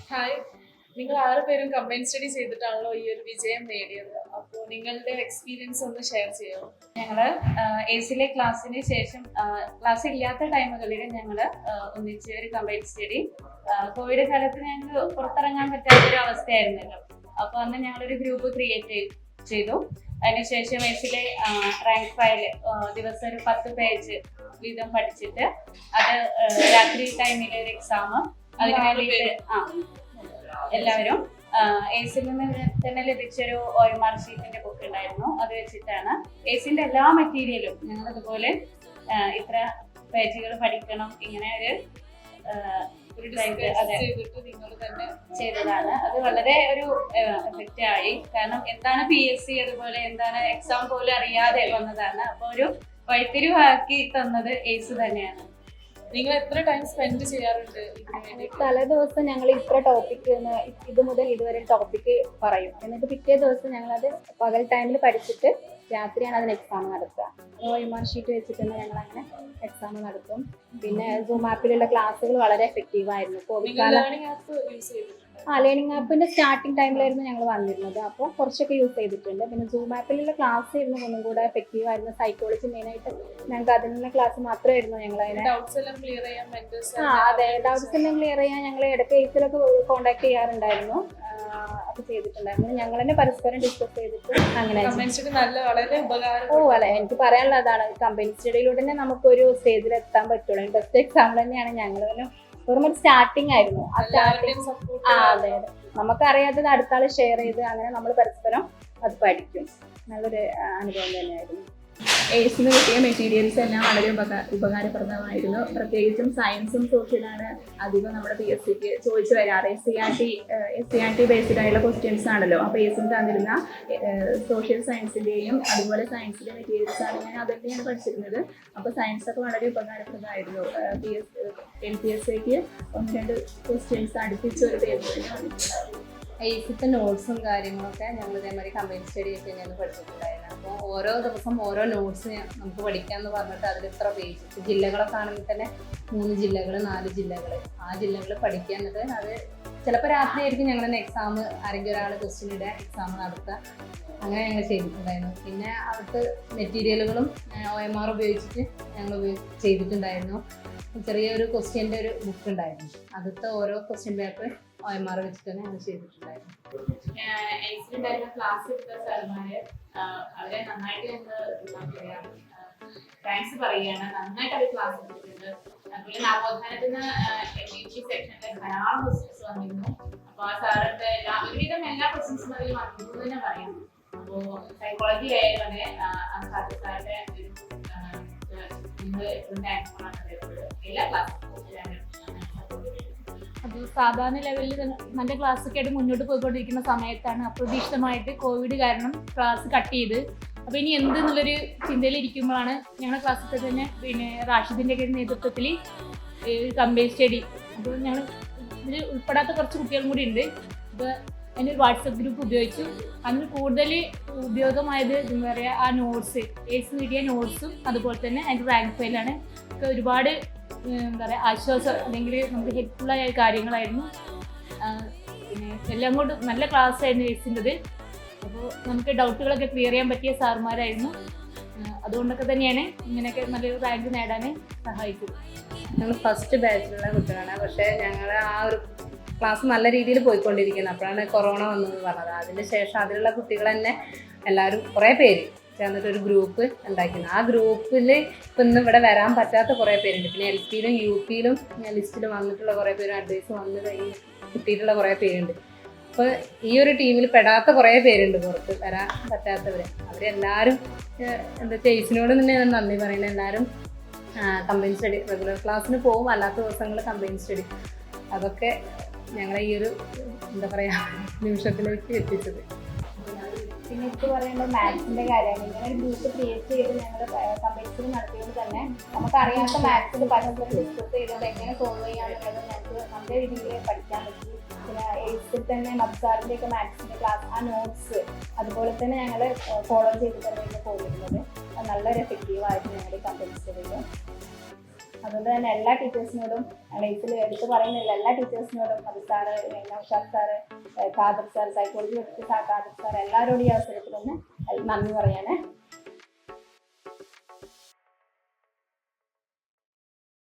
Hi, നിങ്ങൾ 6 പേരും combine study ചെയ്തിട്ടാണല്ലോ ഈ ഒരു വിജയം നേടിയത്. അപ്പോൾ നിങ്ങളുടെ എക്സ്പീരിയൻസ് ഒന്ന് ഷെയർ ചെയ്യാമോ? ഞങ്ങള് എസിലെ ക്ലാസ്സിന് ശേഷം ക്ലാസ് ഇല്ലാത്ത ടൈമുകളിൽ ഞങ്ങള് ഒന്നിച്ച് ഒരു കമ്പൈൻ സ്റ്റഡി. കോവിഡ് കാലത്ത് ഞങ്ങൾ പുറത്തിറങ്ങാൻ പറ്റാത്തൊരു അവസ്ഥയായിരുന്നല്ലോ. അപ്പൊ അന്ന് ഞങ്ങളൊരു ഗ്രൂപ്പ് ക്രിയേറ്റ് ചെയ്തു. അതിനുശേഷം എസിലെ റാങ്ക് ഫയൽ ദിവസം ഒരു 10 പേജ് വീതം പഠിച്ചിട്ട് അത് രാത്രി ടൈമിലെ ഒരു എക്സാം അതിന് വേണ്ടിയിട്ട് എല്ലാവരും എസിൽ നിന്ന് തന്നെ ലഭിച്ചൊരു OMR ഷീറ്റിന്റെ ബുക്ക് ഉണ്ടായിരുന്നു. അത് വെച്ചിട്ടാണ് എസിന്റെ എല്ലാ മെറ്റീരിയലും ഞങ്ങൾ അതുപോലെ ഇത്ര പേജുകൾ പഠിക്കണം ഇങ്ങനെ ഒരു ചെയ്തതാണ്. അത് വളരെ ഒരു എഫക്റ്റ് ആയി. കാരണം എന്താണ് PSC അതുപോലെ എന്താണ് എക്സാം പോലും അറിയാതെ വന്നതാണ്. അപ്പൊ ഒരു വഴിത്തിരിവാക്കി തന്നത് എസ് തന്നെയാണ്. നിങ്ങൾ എത്ര ടൈം സ്പെൻഡ് ചെയ്യാറുണ്ട് ഇതിനു വേണ്ടി? തലേ ദിവസം ഞങ്ങൾ ഇത്ര ടോപ്പിക് ഇത് മുതൽ ഇതുവരെ ടോപ്പിക്ക് പറയും. എന്നിട്ട് പിറ്റേ ദിവസം ഞങ്ങളത് പകൽ ടൈമിൽ പഠിച്ചിട്ട് രാത്രിയാണ് അതിന് എക്സാം നടത്തുക. OMR ഷീറ്റ് വെച്ചിട്ട് തന്നെ ഞങ്ങൾ അങ്ങനെ എക്സാം നടത്തും. പിന്നെ Zoom ആപ്പിലുള്ള ക്ലാസ്സുകൾ വളരെ എഫക്റ്റീവ് ആയിരുന്നു. കോവിഡ് ലേണിംഗ് ആപ്പിന്റെ സ്റ്റാർട്ടിംഗ് ടൈമിലായിരുന്നു ഞങ്ങൾ വന്നിരുന്നത്. അപ്പോൾ കുറച്ചൊക്കെ യൂസ് ചെയ്തിട്ടുണ്ട്. പിന്നെ Zoom ആപ്പിലുള്ള ക്ലാസ് ആയിരുന്നു ഒന്നും കൂടെ എഫക്റ്റീവ് ആയിരുന്നു. സൈക്കോളജി മെയിനായിട്ട് ഞങ്ങൾക്ക് അതിനുള്ള ക്ലാസ് മാത്രമായിരുന്നു. ഞങ്ങൾ അതിനെ അതെ, ഡൗട്ട്സ് എല്ലാം ക്ലിയർ ചെയ്യാൻ ഞങ്ങൾ ഇടയ്ക്ക് എയ്സിലൊക്കെ കോൺടാക്ട് ചെയ്യാറുണ്ടായിരുന്നു. അത് ചെയ്തിട്ടുണ്ടായിരുന്നു. ഞങ്ങൾ തന്നെ പരസ്പരം ഡിസ്കസ് ചെയ്തിട്ട് അങ്ങനെ അല്ല എനിക്ക് പറയാനുള്ളത് അതാണ്. കമ്പനി സ്റ്റഡിയിലൂടെ തന്നെ നമുക്കൊരു സ്റ്റേജിൽ എത്താൻ പറ്റുള്ളൂ. ടെസ്റ്റ് എക്സാം തന്നെയാണ് ഞങ്ങൾ തന്നെ വെറും ഒരു സ്റ്റാർട്ടിങ് ആയിരുന്നു. അതെ നമുക്കറിയാത്തത് അടുത്ത ആൾ ഷെയർ ചെയ്ത് അങ്ങനെ നമ്മൾ പരസ്പരം അത് പഠിക്കും. നല്ലൊരു അനുഭവം തന്നെയായിരുന്നു. എസിന് കിട്ടിയ മെറ്റീരിയൽസ് എല്ലാം വളരെ ഉപകാരപ്രദമായിരുന്നു. പ്രത്യേകിച്ചും സയൻസും സോഷ്യലാണ് അധികം നമ്മുടെ PSCക്ക് ചോദിച്ചു വരാറ്. SCRT ബേസ്ഡ് ആയിട്ടുള്ള ക്വസ്റ്റ്യൻസ് ആണല്ലോ. അപ്പോൾ എസിന് തന്നിരുന്ന സോഷ്യൽ സയൻസിൻ്റെയും അതുപോലെ സയൻസിൻ്റെ മെറ്റീരിയൽസ് ആണ് ഞാൻ അതൊക്കെയാണ് പഠിച്ചിരുന്നത്. അപ്പോൾ സയൻസൊക്കെ വളരെ ഉപകാരപ്രദമായിരുന്നു. LPSAക്ക് 1-2 ക്വസ്റ്റ്യൻസ് അടുപ്പിച്ച് ഒരു പേര് വന്നിട്ടുണ്ടായിരുന്നു. എയ്സിത്തെ നോട്ട്സും കാര്യങ്ങളൊക്കെ ഞങ്ങൾ ഇതേമാതിരി കമ്പൈൻ സ്റ്റഡി ഒക്കെ ഞാൻ പഠിച്ചിട്ടുണ്ടായിരുന്നു. അപ്പോൾ ഓരോ ദിവസം ഓരോ നോട്ട്സ് നമുക്ക് പഠിക്കാമെന്ന് പറഞ്ഞിട്ട് അതിൽ ഇത്ര പേജ് ജില്ലകളൊക്കെ ആണെങ്കിൽ തന്നെ 3 ജില്ലകൾ 4 ജില്ലകൾ ആ ജില്ലകൾ പഠിക്കുക. എന്നിട്ട് അത് ചിലപ്പോൾ രാത്രി ആയിരിക്കും ഞങ്ങൾ തന്നെ എക്സാം ആരെങ്കിലും ഒരാൾ ക്വസ്റ്റ്യൻ ഇടുക എക്സാം നടത്തുക. അങ്ങനെ ഞങ്ങൾ ചെയ്തിട്ടുണ്ടായിരുന്നു. പിന്നെ അവിടുത്തെ മെറ്റീരിയലുകളും OMR ഉപയോഗിച്ചിട്ട് ഞങ്ങൾ ചെയ്തിട്ടുണ്ടായിരുന്നു. ചെറിയൊരു ക്വസ്റ്റ്യൻ്റെ ഒരു ബുക്ക് ഉണ്ടായിരുന്നു. അതിലത്തെ ഓരോ ക്വസ്റ്റ്യൻ പേപ്പർ OMR വെച്ചിട്ട് തന്നെ ഞങ്ങൾ ചെയ്തിട്ടുണ്ടായിരുന്നു. ക്ലാസ് എടുത്ത സാർമാര് അവരെ നന്നായിട്ട് താങ്ക്സ് പറയുകയാണ്. നന്നായിട്ട് അവർ ക്ലാസ് എടുത്തിട്ടുണ്ട്. അതുപോലെ നവോത്ഥാനത്തിന് MUT സെക്ഷനിൽ ധാരാളം ക്വസ്റ്റ്യൻസ് വന്നിരുന്നു. അപ്പോൾ ആ സാറിന്റെ ഒരുവിധം എല്ലാ ക്വസ്റ്റ്യൻസും അതിൽ വന്നിരുന്നു തന്നെ പറയാം. അപ്പോൾ സൈക്കോളജി ആയാലും അതെ സാറിന്റെ എല്ലാ ക്ലാസ്സും അത് സാധാരണ ലെവലിൽ നല്ല ക്ലാസ്സൊക്കെ ആയിട്ട് മുന്നോട്ട് പോയിക്കൊണ്ടിരിക്കുന്ന സമയത്താണ് അപ്രതീക്ഷിതമായിട്ട് കോവിഡ് കാരണം ക്ലാസ് കട്ട് ചെയ്ത്. അപ്പോൾ ഇനി എന്തെന്നുള്ളൊരു ചിന്തയിലിരിക്കുമ്പോഴാണ് ഞങ്ങളുടെ ക്ലാസ്സിൽ തന്നെ പിന്നെ റാഷിദിൻ്റെ ഒക്കെ നേതൃത്വത്തിൽ കമ്പൈൻ സ്റ്റഡി. അപ്പോൾ ഞങ്ങൾ ഇതിൽ ഉൾപ്പെടാത്ത കുറച്ച് കുട്ടികളും കൂടി ഉണ്ട്. അപ്പോൾ അതിനൊരു വാട്സപ്പ് ഗ്രൂപ്പ് ഉപയോഗിച്ചു. അതിന് കൂടുതൽ ഉപയോഗമായത് എന്താ പറയുക ആ നോട്ട്സ് എസ് കിട്ടിയ നോട്ട്സും അതുപോലെ തന്നെ അതിൻ്റെ റാങ്ക് ഫയലാണ്. ഒക്കെ ഒരുപാട് എന്താ പറയുക ആശ്വാസം അല്ലെങ്കിൽ നമുക്ക് ഹെൽപ്ഫുള്ളായ കാര്യങ്ങളായിരുന്നു. പിന്നെ എല്ലാം കൊണ്ട് നല്ല ക്ലാസ് ആയിരുന്നു എസിൻ്റെത്. അപ്പോൾ നമുക്ക് ഡൗട്ടുകളൊക്കെ ക്ലിയർ ചെയ്യാൻ പറ്റിയ സാറുമാരായിരുന്നു. അതുകൊണ്ടൊക്കെ തന്നെയാണ് ഇങ്ങനെയൊക്കെ നല്ലൊരു റാങ്ക് നേടാൻ സഹായിച്ചത്. ഞങ്ങൾ ഫസ്റ്റ് ബാച്ചിലുള്ള കുട്ടികളാണ്. പക്ഷേ ഞങ്ങൾ ആ ഒരു ക്ലാസ് നല്ല രീതിയിൽ പോയിക്കൊണ്ടിരിക്കുന്നത്. അപ്പോഴാണ് കൊറോണ വന്നത് പറഞ്ഞത്. അതിന് ശേഷം അതിലുള്ള കുട്ടികൾ തന്നെ എല്ലാവരും കുറേ പേര് ചേർന്നിട്ട് ഒരു ഗ്രൂപ്പ് ഉണ്ടാക്കിയിരുന്നു. ആ ഗ്രൂപ്പിൽ ഇപ്പം ഇന്ന് ഇവിടെ വരാൻ പറ്റാത്ത കുറേ പേരുണ്ട്. പിന്നെ LPയിലും UPയിലും ലിസ്റ്റിൽ വന്നിട്ടുള്ള കുറേ പേരും അഡ്വൈസ് വന്ന് കഴിഞ്ഞ് കിട്ടിയിട്ടുള്ള കുറേ പേരുണ്ട്. അപ്പോൾ ഈ ഒരു ടീമിൽ പെടാത്ത കുറേ പേരുണ്ട് പുറത്ത് വരാൻ പറ്റാത്തവർ. അവരെല്ലാവരും എന്താ ചേച്ചിനോട് തന്നെ ഞാൻ നന്ദി പറയുന്നത്. എല്ലാവരും കമ്പൈൻ സ്റ്റഡി റെഗുലർ ക്ലാസ്സിന് പോകും, അല്ലാത്ത ദിവസങ്ങൾ കമ്പൈൻ സ്റ്റഡി. അതൊക്കെ ഞങ്ങളെ ഈ ഒരു എന്താ പറയുക നിമിഷത്തിലേക്ക് എത്തിച്ചത്. പിന്നെ ഇപ്പോൾ പറയേണ്ടത് മാത്സിൻ്റെ കാര്യമാണ്. ഇങ്ങനെ ഒരു ഗ്രൂപ്പ് ക്രിയേറ്റ് ചെയ്ത് ഞങ്ങൾ കമ്പൈൻ നടത്തിയത് തന്നെ നമുക്കറിയാത്ത മാത്സിൽ പരസ്പരം ഡിസ്കസ് ചെയ്തത് എങ്ങനെ സോൾവ് ചെയ്യാന്നുള്ളത് ഞങ്ങൾക്ക് നല്ല രീതിയിൽ പഠിക്കാൻ പറ്റി. പിന്നെ എയ്ത്തിൽ തന്നെ മബ്സാറിൻ്റെ ഒക്കെ മാത്സിൻ്റെ ക്ലാസ് ആ നോട്ട്സ് അതുപോലെ തന്നെ ഞങ്ങൾ ഫോളോ ചെയ്ത് തന്നെ പോയിരുന്നത്. അത് നല്ലൊരു എഫക്റ്റീവായിരുന്നു ഞങ്ങളുടെ കമ്പൈൻ സ്റ്റഡിയിൽ. അതുകൊണ്ട് തന്നെ എല്ലാ ടീച്ചേഴ്സിനോടും ഞങ്ങൾ ഇതിൽ എടുത്ത് പറയുന്നില്ല, എല്ലാ ടീച്ചേഴ്സിനോടും അത് sir, Naushad sir, Khader sir, psychology പഠിച്ച ഖാദർ സാർ, എല്ലാവരോടും ഈ അവസരത്തിലൊന്ന് നന്ദി പറയാനേ.